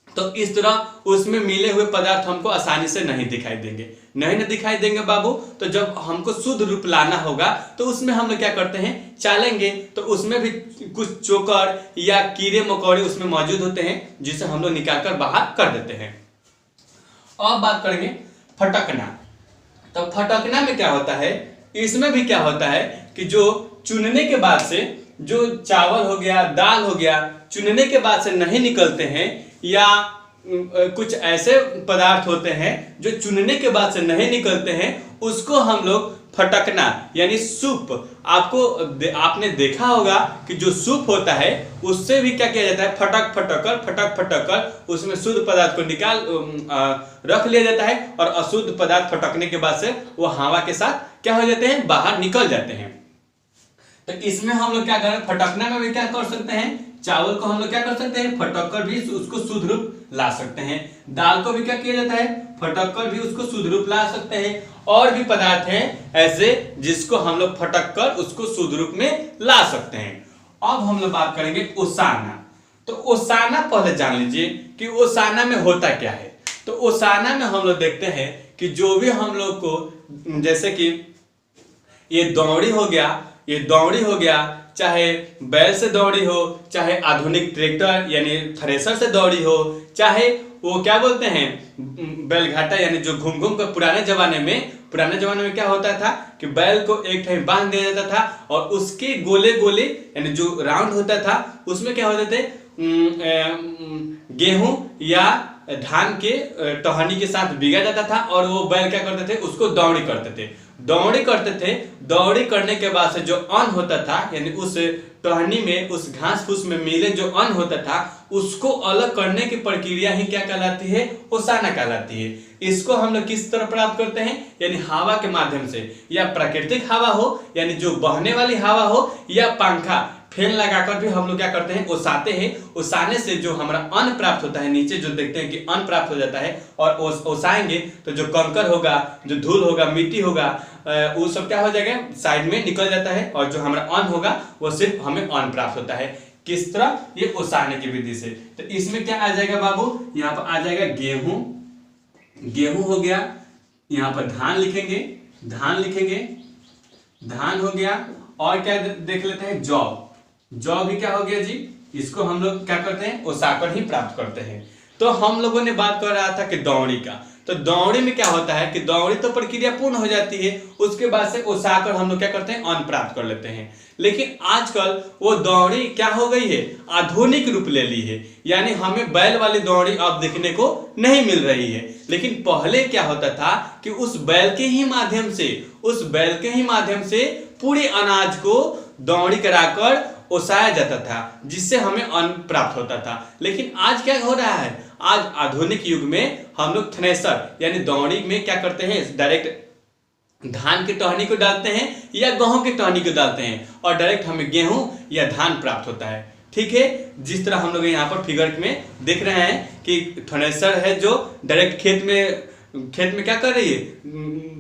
तो इस तरह उसमें मिले हुए पदार्थ हमको आसानी से नहीं दिखाई देंगे बाबू। तो जब हमको शुद्ध रूप लाना होगा तो उसमें हम लोग क्या करते हैं, चालेंगे। तो उसमें भी कुछ चोकर या कीड़े मकोड़े उसमें मौजूद होते हैं जिसे हम लोग निकाल कर बाहर कर देते हैं। अब बात करेंगे फटकना। तो फटकना में क्या होता है, इसमें भी क्या होता है कि जो चुनने के बाद से जो चावल हो गया, दाल हो गया, चुनने के बाद से नहीं निकलते हैं, या कुछ ऐसे पदार्थ होते हैं जो चुनने के बाद से नहीं निकलते हैं, उसको हम लोग फटकना यानी सूप। आपने देखा होगा कि जो सूप होता है उससे भी क्या किया जाता है, फटक कर उसमें शुद्ध पदार्थ को निकाल रख लिया जाता है और अशुद्ध पदार्थ फटकने के बाद से वो हवा के साथ क्या हो जाते हैं, बाहर निकल जाते हैं। तो इसमें हम लोग क्या करें, फटकना में भी क्या कर सकते हैं, चावल को हम लोग क्या कर सकते हैं, फटक कर भी उसको शुद्ध रूप ला सकते हैं। दाल को भी क्या किया जाता है, फटक कर भी उसको शुद्ध रूप ला सकते हैं। और भी पदार्थ हैं ऐसे जिसको हम लोग फटक कर उसको शुद्ध रूप में ला सकते हैं। अब हम लोग बात करेंगे ओसाना। तो ओसाना पहले जान लीजिए कि ओसाना में होता क्या है। तो ओसाना में हम लोग देखते हैं कि जो भी हम लोग को, जैसे कि ये दौड़ी हो गया, चाहे बैल से दौड़ी हो, चाहे आधुनिक ट्रैक्टर यानी थ्रेसर से दौड़ी हो, चाहे वो क्या बोलते हैं, बैलघाटा, यानी जो घूम घूम कर पुराने जमाने में क्या होता था कि बैल को एक टाइम बांध दिया जाता था और उसके गोले गोले यानी जो राउंड होता था उसमें क्या होते थे, गेहूं या धान के टहनी के साथ बीगा जाता था और वो बैल क्या करते थे, उसको दौड़ी करते थे। दौड़ी करने के बाद से जो अन्न होता था, यानी उस टहनी में, उस घास फूस में मिले जो अन्न होता था, उसको अलग करने की प्रक्रिया ही क्या कहलाती है, ओसाना कहलाती है। इसको हम लोग किस तरह प्राप्त करते हैं, यानी हवा के माध्यम से, या प्राकृतिक हवा हो यानी जो बहने वाली हवा हो, या पंखा फैन लगाकर भी हम लोग क्या करते हैं, ओसाते हैं। ओसाने से जो हमारा अन्न प्राप्त होता है, नीचे जो देखते हैं कि अन्न प्राप्त हो जाता है, और ओसाएंगे तो जो कंकर होगा, जो धूल होगा, मिट्टी होगा, वो सब क्या हो जाएगा, साइड में निकल जाता है, और जो हमारा अन्न होगा वो सिर्फ हमें अन्न प्राप्त होता है। किस तरह, ये ओसाने की विधि से। तो इसमें क्या आ जाएगा बाबू, यहाँ पर आ जाएगा गेहूं हो गया, यहाँ पर धान लिखेंगे, धान हो गया, और क्या देख लेते हैं, जौ भी क्या हो गया जी, इसको हम लोग क्या करते हैं, ओसाकर ही प्राप्त करते हैं। तो हम लोगों ने बात कर रहा था कि दौड़ी का, तो दौड़ी में क्या होता है कि दौड़ी तो प्रक्रिया पूर्ण हो जाती है, उसके बाद से ओसाकर हम लोग क्या करते हैं, अन्न प्राप्त कर लेते हैं। लेकिन आजकल वो दौड़ी क्या हो गई है, आधुनिक रूप ले ली है, यानी हमें बैल वाली दौड़ी अब देखने को नहीं मिल रही है। लेकिन पहले क्या होता था कि उस बैल के ही माध्यम से पूरे अनाज को दौड़ी कराकर ओसाया जाता था, जिससे हमें अन्न प्राप्त होता था। लेकिन आज क्या हो रहा है, आज आधुनिक युग में हम लोग थ्रेसर यानी दौड़ी में क्या करते हैं, डायरेक्ट धान के टहनी को डालते हैं या गेहूं के टहनी को डालते हैं, और डायरेक्ट हमें गेहूं या धान प्राप्त होता है। ठीक है, जिस तरह हम लोग यहाँ पर फिगर में देख रहे हैं कि थ्रेसर है जो डायरेक्ट खेत में क्या कर रही है,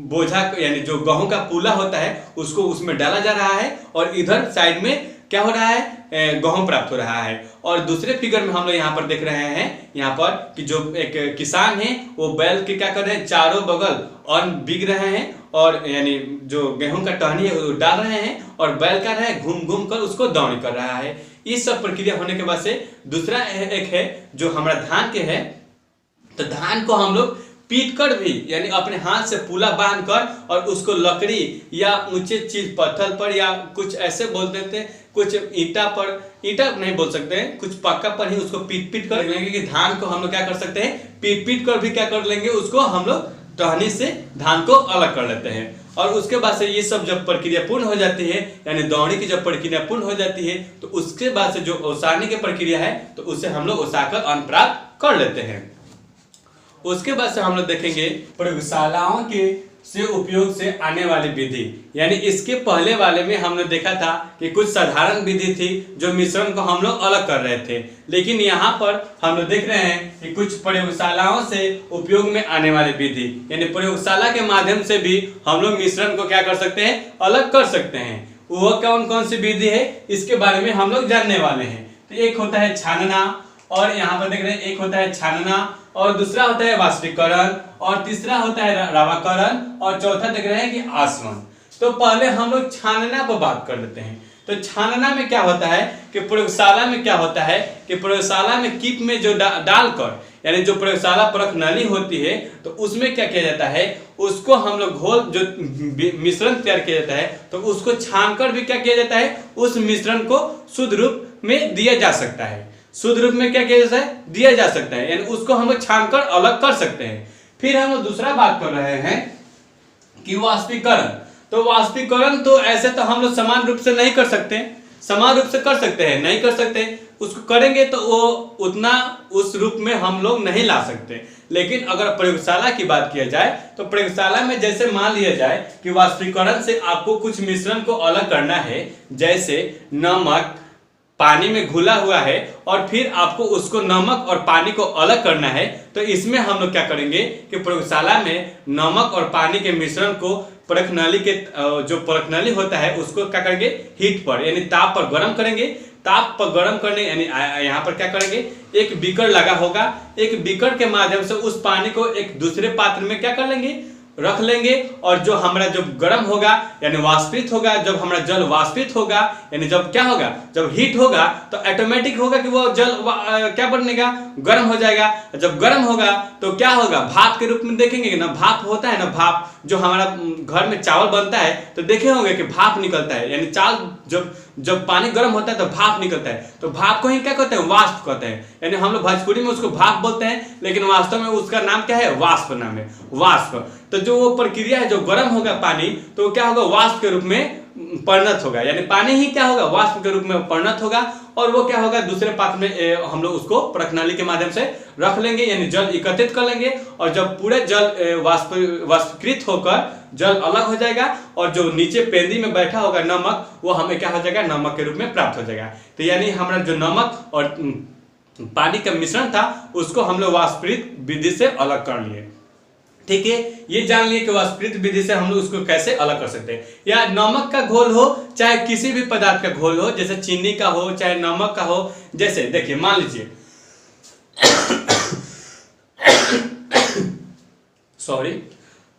बोझा यानी जो गेहूं का पूला होता है उसको उसमें डाला जा रहा है, और इधर साइड में क्या हो रहा है, गेहूं प्राप्त हो रहा है। और दूसरे फिगर में हम लोग यहाँ पर देख रहे हैं, यहाँ पर कि जो एक किसान है वो बैल के क्या कर रहे हैं, चारों बगल अन्न बीग रहे हैं, और यानी जो गेहूं का टहनी है वो डाल रहे हैं, और बैल क्या रहा है, घूम घूम कर उसको दौड़ी कर रहा है। इस सब प्रक्रिया होने के बाद से दूसरा एक है जो हमारा धान के है, तो धान को हम लोग पीट कर भी यानी अपने हाथ से पूला बांध कर और उसको लकड़ी या ऊंचे चीज पत्थर पर या कुछ ऐसे बोल देते हैं, कुछ ईटा नहीं बोल सकते हैं, कुछ पक्का पर ही उसको पीट कर लेंगे कि धान को हम लोग क्या कर सकते हैं, पीट कर भी क्या कर लेंगे, उसको हम लोग टहनी से धान को अलग कर लेते हैं। और उसके बाद से ये सब जब प्रक्रिया पूर्ण हो जाती है, यानी दौड़ी की जब प्रक्रिया पूर्ण हो जाती है, तो उसके बाद से जो ओसाने की प्रक्रिया है, तो उससे हम लोग ओसाकर अन्न प्राप्त कर लेते हैं। उसके बाद से हम लोग देखेंगे प्रयोगशालाओं के से उपयोग से आने वाली विधि, यानी इसके पहले वाले में हमने देखा था कि कुछ साधारण विधि थी जो मिश्रण को हम लोग अलग कर रहे थे, लेकिन यहाँ पर हम लोग देख रहे हैं कि कुछ प्रयोगशालाओं से उपयोग में आने वाली विधि, यानी प्रयोगशाला के माध्यम से भी हम लोग मिश्रण को क्या कर सकते हैं, अलग कर सकते हैं। वह कौन कौन सी विधि है, इसके बारे में हम लोग जानने वाले हैं। तो एक होता है छानना, और यहाँ पर देख रहे हैं एक होता है छानना, और दूसरा होता है वाष्पीकरण, और तीसरा होता है रवाकरण, और चौथा देख रहे हैं कि आसवन। तो पहले हम लोग छानना पर बात कर लेते हैं। तो छानना में क्या होता है कि प्रयोगशाला में क्या होता है कि प्रयोगशाला में कीप में जो डालकर यानी जो प्रयोगशाला परख नली होती है, तो उसमें क्या किया जाता है, उसको हम लोग घोल जो मिश्रण तैयार किया जाता है, तो उसको छानकर भी क्या किया जाता है, उस मिश्रण को शुद्ध रूप में दिया जा सकता है। शुद्ध रूप में क्या किया जाता है, दिया जा सकता है, यानी उसको हम लोग छानकर अलग कर सकते हैं। फिर हम लोग दूसरा बात कर रहे हैं कि वाष्पीकरण। तो वाष्पीकरण तो ऐसे तो हम लोग समान रूप से नहीं कर सकते, समान रूप से कर सकते हैं, नहीं कर सकते, उसको करेंगे तो वो उतना उस रूप में हम लोग नहीं ला सकते। लेकिन अगर प्रयोगशाला की बात किया जाए, तो प्रयोगशाला में जैसे मान लिया जाए कि वाष्पीकरण से आपको कुछ मिश्रण को अलग करना है, जैसे नमक पानी में घुला हुआ है और फिर आपको उसको नमक और पानी को अलग करना है, तो इसमें हम लोग क्या करेंगे कि प्रयोगशाला में नमक और पानी के मिश्रण को परख नली के जो परख नली होता है उसको क्या करेंगे, हीट पर यानी ताप पर गर्म करेंगे। ताप पर गर्म करने यानी यहाँ पर क्या करेंगे, एक बीकर लगा होगा, एक बीकर के माध्यम से उस पानी को एक दूसरे पात्र में क्या कर लेंगे, रख लेंगे और जो हमारा जब गर्म होगा यानी वाष्पित होगा, जब हमारा जल वाष्पित होगा यानी जब क्या होगा, जब हीट होगा तो ऑटोमेटिक होगा कि वो जल क्या बनेगा, गर्म हो जाएगा। जब गर्म होगा तो क्या होगा, भाप के रूप में देखेंगे ना, भाप होता है ना, भाप जो हमारा घर में चावल बनता है तो देखे होंगे कि भाप निकलता है, यानी चावल जब पानी गर्म होता है तो भाप निकलता है, तो भाप को ही क्या कहते हैं, वाष्प कहते हैं। यानी हम लोग भोजपुरी में उसको भाप बोलते हैं, लेकिन वास्तव में उसका नाम क्या है, वाष्प नाम है, वाष्प। तो जो वो प्रक्रिया है, जो गर्म होगा पानी तो क्या होगा, वाष्प के रूप में परिणत होगा, यानी पानी ही क्या होगा, वाष्प के रूप में परिणत होगा। और वो क्या होगा, दूसरे पात्र में हम लोग उसको प्रक्षालनी के माध्यम से रख लेंगे, यानी जल एकत्रित कर लेंगे। और जब पूरे जल वाष्पीकृत होकर जल अलग हो जाएगा और जो नीचे पेंदी में बैठा होगा नमक, वो हमें क्या हो जाएगा, नमक के रूप में प्राप्त हो जाएगा। तो यानी हमारा जो नमक और पानी का मिश्रण था उसको हम लोग वाष्पीकृत विधि से अलग कर लिए। ठीक है, ये जान लिए कि वाष्पीकृत विधि से हम लोग उसको कैसे अलग कर सकते हैं। या नमक का घोल हो चाहे किसी भी पदार्थ का घोल हो, जैसे चीनी का हो चाहे नमक का हो, जैसे देखिए मान लीजिए सॉरी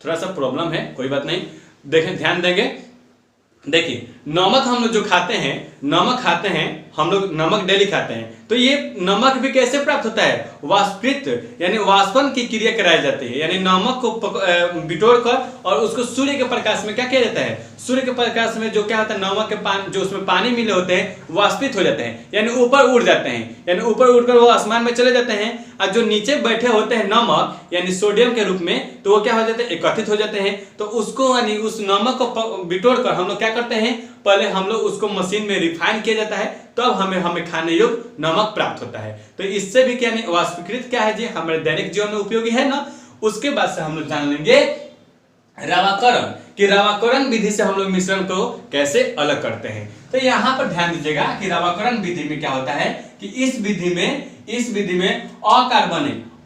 थोड़ा सा प्रॉब्लम है, कोई बात नहीं, देखें ध्यान देंगे। देखिए नमक हम लोग जो खाते हैं, नमक खाते हैं हम लोग, नमक डेली खाते हैं, तो ये नमक भी कैसे प्राप्त होता है, वाष्पीकृत यानी वाष्पन की क्रिया कराई जाती है। यानी नमक को बिटोर कर और उसको सूर्य के प्रकाश में क्या किया जाता है, सूर्य के प्रकाश में जो क्या होता है, नमक के पानी जो उसमें पानी मिले होते हैं वाष्पित हो जाते हैं, यानी ऊपर उड़ जाते हैं, यानी ऊपर उड़कर वो आसमान में चले जाते हैं। और जो नीचे बैठे होते हैं नमक यानी सोडियम के रूप में, तो वो क्या हो जाते हैं, एकत्रित हो जाते हैं। तो उसको यानी उस नमक को बिटोर कर हम लोग क्या करते हैं, पहले हम लोग उसको मशीन में रिफाइन किया जाता है, तब तो हमें खाने योग्य नमक प्राप्त होता है। तो इससे भी क्या नहीं, वाष्पीकृत क्या है जी, हमारे दैनिक जीवन में उपयोगी है ना। उसके बाद से हम लोग जान लेंगे रवाकरण, कि रवाकरण विधि से हम लोग मिश्रण को कैसे अलग करते हैं। तो यहाँ पर ध्यान दीजिएगा कि रवाकरण विधि में क्या होता है कि इस विधि में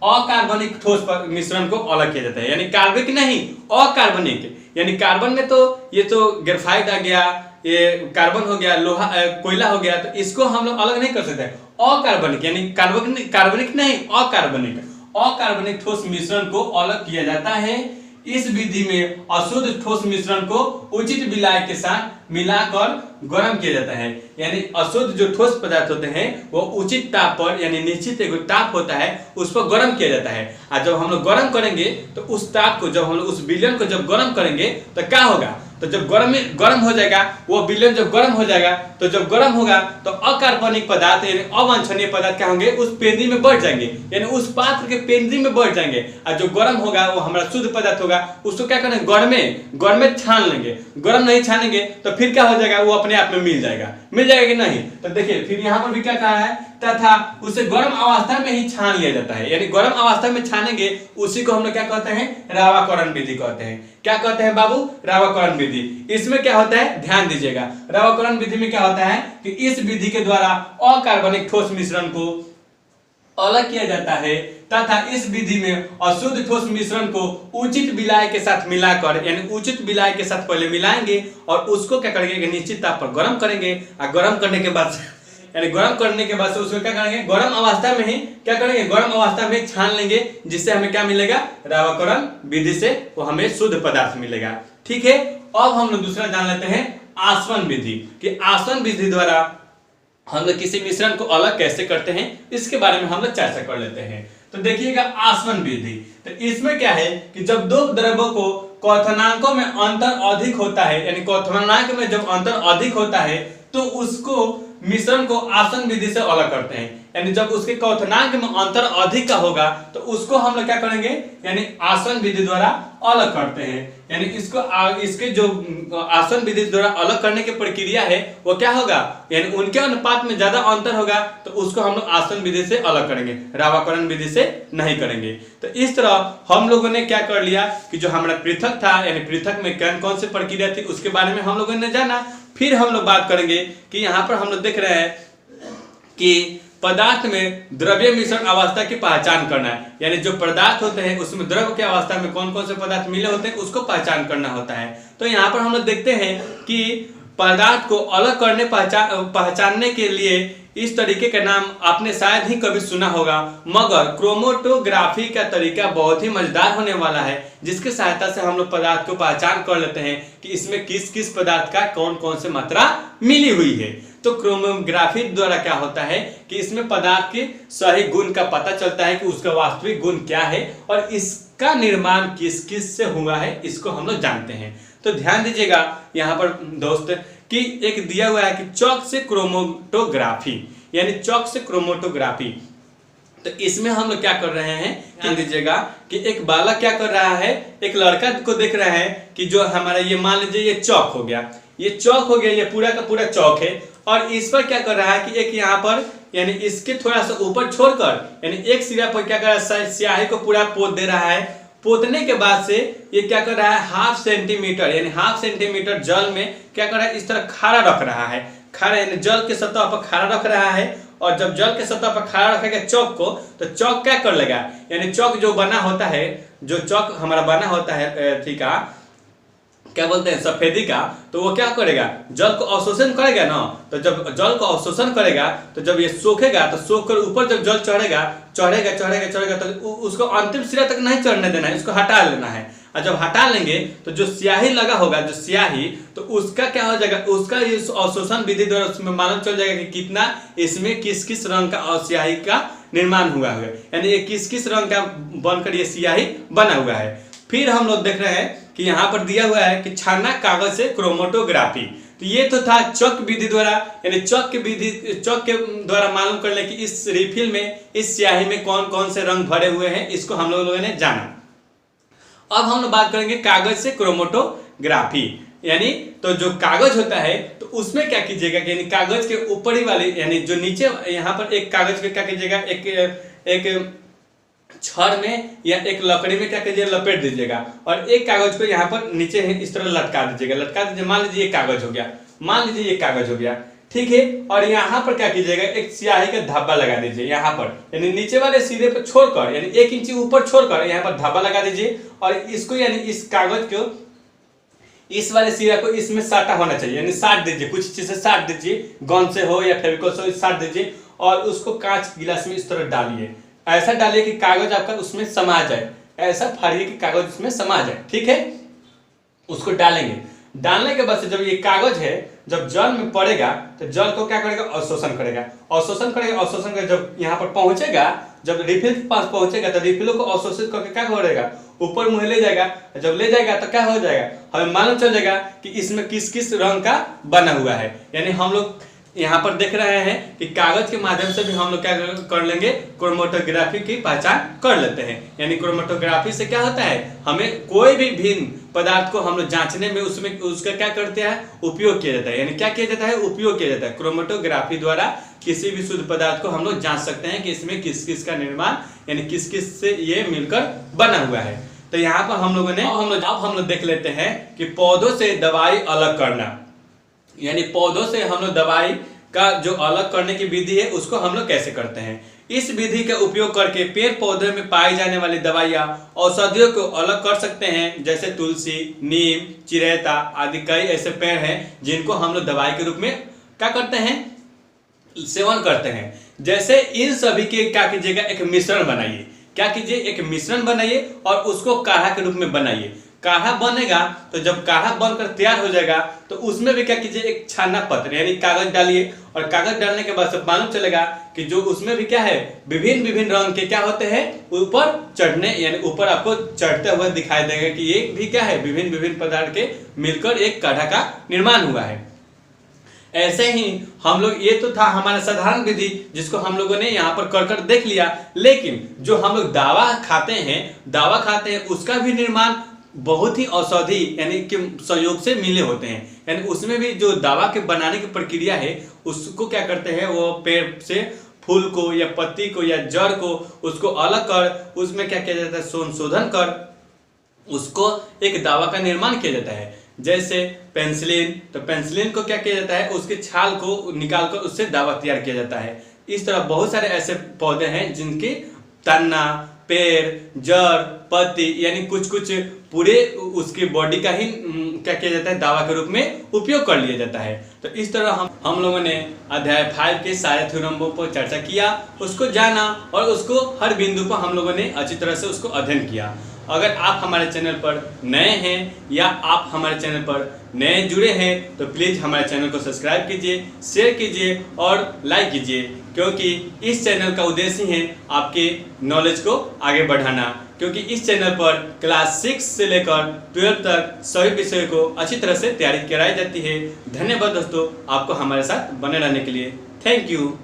अकार्बनिक ठोस मिश्रण को अलग किया जाता है, यानी कार्बनिक नहीं अकार्बनिक। यानी कार्बन में तो ये तो ग्रेफाइट आ गया, ये कार्बन हो गया, लोहा कोयला हो गया, तो इसको हम लोग अलग नहीं कर सकते। अकार्बनिक यानी कार्बनिक नहीं अकार्बनिक ठोस मिश्रण को अलग किया जाता है। इस विधि में अशुद्ध ठोस मिश्रण को उचित विलाय के साथ मिलाकर गर्म किया जाता है। यानी अशुद्ध जो ठोस पदार्थ होते हैं वो उचित ताप पर, यानी निश्चित एक ताप होता है, उस पर गर्म किया जाता है। और जब हम लोग गर्म करेंगे तो उस ताप को, जब हम लोग उस विलयन को जब गर्म करेंगे तो क्या होगा, तो जब गर्म हो जाएगा वो विलयन, जब गर्म हो जाएगा तो जब गर्म होगा तो अकार्बनिक पदार्थ यानी अवांछनीय पदार्थ क्या होंगे, उस पेंदी में बढ़ जाएंगे, यानी उस पात्र के पेंदी में बढ़ जाएंगे। और जो गर्म होगा वो हमारा शुद्ध पदार्थ होगा, उसको क्या करेंगे, गर्म में छान लेंगे। गर्म नहीं छानेंगे तो फिर क्या हो जाएगा, वो अपने आप में मिल जाएगा कि नहीं। तो देखिए फिर यहाँ पर भी क्या कहा है, तथा उसे गर्म अवस्था में ही छान लिया जाता है, यानी गर्म अवस्था में छानेंगे, उसी को हम लोग क्या कहते हैं, रावाकरण विधि कहते हैं। क्या कहते हैं बाबू, रावाकरण विधि। इसमें क्या होता है, ध्यान दीजिएगा, रावाकरण विधि में क्या होता है कि इस विधि के द्वारा अकार्बनिक ठोस मिश्रण को अलग किया जाता है तथा इस विधि में अशुद्ध ठोस मिश्रण को उचित विलाय के साथ मिलाकर, यानी उचित विलाय के साथ पहले मिलाएंगे और उसको क्या करेंगे, निश्चित ताप पर गर्म करेंगे। और गर्म करने के बाद यानी गर्म करने के बाद से उसको क्या करेंगे, गर्म अवस्था में ही क्या करेंगे, गर्म अवस्था में छान लेंगे, जिससे हमें क्या मिलेगा, रावाकरण विधि से वो हमें शुद्ध पदार्थ मिलेगा। ठीक है, अब हम लोग दूसरा जान लेते हैं आसवन विधि, कि आसवन विधि द्वारा हम लोग किसी मिश्रण को अलग कैसे करते हैं, इसके बारे में हम लोग चर्चा कर लेते हैं। तो देखिएगा आसवन विधि, तो इसमें क्या है कि जब दो द्रव्यों को क्वथनांकों में अंतर अधिक होता है, यानी क्वथनांक में जब अंतर अधिक होता है तो उसको मिश्रण को आसवन विधि से अलग करते हैं। यानी जब उसके क्वथनांक में अंतर अधिक का होगा तो उसको हम लोग क्या करेंगे, यानी आसवन विधि द्वारा अलग करते हैं। यानी इसके जो आसवन विधि द्वारा अलग करने की प्रक्रिया है वो क्या होगा, यानी उनके अनुपात में ज्यादा अंतर होगा तो उसको हम लोग आसवन विधि से अलग करेंगे, रावाकरण विधि से नहीं करेंगे। तो इस तरह हम लोगों ने क्या कर लिया कि जो हमारा पृथक था, यानी पृथक में कौन कौन सी प्रक्रिया थी उसके बारे में हम लोगों ने जाना। फिर हम लोग बात करेंगे कि यहाँ पर हम लोग देख रहे हैं कि पदार्थ में द्रव्य मिश्रण अवस्था की पहचान करना है, यानी जो पदार्थ होते हैं उसमें द्रव की अवस्था में कौन कौन से पदार्थ मिले होते हैं उसको पहचान करना होता है। तो यहाँ पर हम लोग देखते हैं कि पदार्थ को अलग करने पहचानने के लिए इस तरीके का नाम आपने शायद ही कभी सुना होगा, मगर क्रोमेटोग्राफी का तरीका बहुत ही मजेदार होने वाला है, जिसकी सहायता से हम लोग पदार्थ को पहचान कर लेते हैं कि इसमें किस किस पदार्थ का कौन कौन से मात्रा मिली हुई है। तो क्रोमेटोग्राफी द्वारा क्या होता है कि इसमें पदार्थ के सही गुण का पता चलता है कि उसका वास्तविक गुण क्या है और इसका निर्माण किस किस से हुआ है, इसको हम लोग जानते हैं। तो ध्यान दीजिएगा यहाँ पर दोस्त कि एक दिया हुआ है कि चौक से क्रोमेटोग्राफी, यानी चौक से क्रोमेटोग्राफी। तो इसमें हम लोग क्या कर रहे हैं, ध्यान दीजिएगा कि एक बालक क्या कर रहा है, एक लड़का को देख रहा है कि जो हमारा ये मान लीजिए ये चौक हो गया, ये चौक हो गया, ये पूरा का पूरा चौक है, और इस पर क्या कर रहा है कि एक यहाँ पर यानी इसके थोड़ा सा ऊपर छोड़कर यानी एक सिरा पर क्या कर रहा है, स्याही को पूरा पोत दे रहा है। पोतने के बाद से ये क्या कर रहा है, हाफ सेंटीमीटर यानी हाफ सेंटीमीटर जल में क्या कर रहा है, इस तरह खारा रख रहा है। खारा यानी जल के सतह पर खारा रख रहा है, और जब जल के सतह पर खारा रखेगा चौक को, तो चौक क्या कर लेगा, यानी चौक जो बना होता है, जो चौक हमारा बना होता है ठीक है, क्या बोलते हैं सफेदी का, तो वो क्या करेगा, जल को अवशोषण करेगा ना। तो जब जल को अवशोषण करेगा तो जब ये सूखेगा तो सूख कर ऊपर जब जल चढ़ेगा चढ़ेगा चढ़ेगा चढ़ेगा तो उसको अंतिम सिरा तक नहीं चढ़ने देना है, इसको हटा लेना है। और जब हटा लेंगे तो जो स्याही लगा होगा, जो स्याही, तो उसका क्या हो जाएगा, उसका इस अवशोषण विधि द्वारा उसमें मालूम चल जाएगा कि कितना इसमें किस किस रंग का स्याही का निर्माण हुआ है, यानी ये किस किस रंग का बनकर ये स्याही बना हुआ है। फिर हम लोग देख रहे हैं कि यहाँ पर दिया हुआ है कि छाना कागज से क्रोमेटोग्राफी। तो ये तो था चौक विधि द्वारा, यानी चौक के द्वारा मालूम कर ले कि इस रिफिल में, इस स्याही में कौन कौन से रंग भरे हुए हैं, इसको हम लोगों ने जाना। अब हम लोग बात करेंगे कागज से क्रोमेटोग्राफी, यानी तो जो कागज होता है तो उसमें क्या कीजिएगा, यानी कागज के ऊपरी वाले यानी जो नीचे यहाँ पर एक कागज पे क्या कीजिएगा, एक छड़ में या एक लकड़ी में क्या कीजिएगा, लपेट दीजिएगा, और एक कागज को यहाँ पर नीचे इस तरह लटका दीजिएगा, लटका दीजिए। मान लीजिए ये कागज हो गया, मान लीजिए ये कागज हो गया, ठीक है। और यहाँ पर क्या कीजिएगा, एक स्याही का धब्बा लगा दीजिए यहाँ पर, यानी नीचे वाले सिरे पर छोड़कर, यानी 1 इंची ऊपर छोड़कर यहाँ पर धब्बा लगा दीजिए, और इसको यानी इस कागज को, इस वाले सिरा को इसमें साटा होना चाहिए, यानी साट दीजिए, कुछ चीज से साट दीजिए, गन से हो या फेविकोल से साट दीजिए, और उसको कांच गिलास में इस तरह डालिए। ऐसा डालिए कि कागज आपका उसमें समा जाए, ऐसा फाड़िए कि कागज उसमें समा जाए, ठीक है। उसको डालेंगे, डालने के बाद से जब ये कागज है जब जल में पड़ेगा तो जल को क्या करेगा, अवशोषण करेगा, अवशोषण करेगा, अवशोषण करेगा। जब यहाँ पर पहुंचेगा, जब रिफिल के पास पहुंचेगा तो रिफिलों को अवशोषित करके क्या करेगा, ऊपर मुंह ले जाएगा। जब ले जाएगा तो क्या हो जाएगा, हमें मालूम चल जाएगा कि इसमें किस किस रंग का बना हुआ है। यानी हम लोग यहाँ पर देख रहे हैं कि कागज के माध्यम से भी हम लोग क्या कर लेंगे, क्रोमेटोग्राफी की पहचान कर लेते हैं। यानी क्रोमेटोग्राफी से क्या होता है, हमें कोई भी भिन्न पदार्थ को हम लोग जांचने में उसमें उसका क्या करते हैं, उपयोग किया जाता है। यानी क्या किया जाता है, उपयोग किया जाता है। क्रोमेटोग्राफी द्वारा किसी भी शुद्ध पदार्थ को हम लोग जांच सकते हैं कि इसमें किस किस का निर्माण, यानी किस किस से ये मिलकर बना हुआ है। तो यहाँ पर हम लोगों ने अब हम लोग देख लेते हैं कि पौधों से दवाई अलग करना, यानी पौधों से हम लोग दवाई का जो अलग करने की विधि है उसको हम लोग कैसे करते हैं। इस विधि का उपयोग करके पेड़ पौधे में पाई जाने वाली दवाइयाँ, औषधियों को अलग कर सकते हैं। जैसे तुलसी, नीम, चिरैता आदि कई ऐसे पेड़ हैं जिनको हम लोग दवाई के रूप में क्या करते हैं, सेवन करते हैं। जैसे इन सभी के क्या कीजिएगा, एक मिश्रण बनाइए। क्या कीजिए, एक मिश्रण बनाइए और उसको काढ़ा के रूप में बनाइए। काढ़ा बनेगा तो जब काढ़ा बनकर तैयार हो जाएगा तो उसमें भी क्या कीजिए, एक छाना पत्र यानी कागज डालिए, और कागज डालने के बाद से मालूम चलेगा कि जो उसमें भी क्या है, विभिन्न विभिन्न रंग के क्या होते हैं, ऊपर चढ़ने यानी ऊपर आपको चढ़ते हुए दिखाई देगा कि ये भी क्या है, विभिन्न विभिन्न पदार्थ के मिलकर एक काढ़ा का निर्माण हुआ है। ऐसे ही हम लोग, ये तो था हमारा साधारण विधि जिसको हम लोगों ने यहाँ पर कर कर देख लिया। लेकिन जो हम लोग दावा खाते हैं उसका भी निर्माण बहुत ही औषधि यानी कि संयोग से मिले होते हैं। यानी उसमें भी जो दवा के बनाने की प्रक्रिया है उसको क्या करते हैं, वो पेड़ से फूल को या पत्ती को या जड़ को उसको अलग कर उसमें क्या किया जाता है, संशोधन कर उसको एक दवा का निर्माण किया जाता है। जैसे पेंसिलिन, तो पेंसिलिन को क्या किया जाता है, उसके छाल को निकालकर उससे दवा तैयार किया जाता है। इस तरह बहुत सारे ऐसे पौधे हैं जिनके तना, पेड़, जड़ पत्ती यानी कुछ कुछ पूरे उसके बॉडी का ही क्या किया जाता है, दवा के रूप में उपयोग कर लिया जाता है। तो इस तरह हम लोगों ने अध्याय 5 के सारे थ्योरमों पर चर्चा किया, उसको जाना और उसको हर बिंदु पर हम लोगों ने अच्छी तरह से उसको अध्ययन किया। अगर आप हमारे चैनल पर नए हैं या आप हमारे चैनल पर नए जुड़े हैं तो प्लीज़ हमारे चैनल को सब्सक्राइब कीजिए, शेयर कीजिए और लाइक कीजिए, क्योंकि इस चैनल का उद्देश्य है आपके नॉलेज को आगे बढ़ाना। क्योंकि इस चैनल पर क्लास 6 से लेकर 12 तक सभी विषयों को अच्छी तरह से तैयारी कराई जाती है। धन्यवाद दोस्तों, आपको हमारे साथ बने रहने के लिए। Thank you.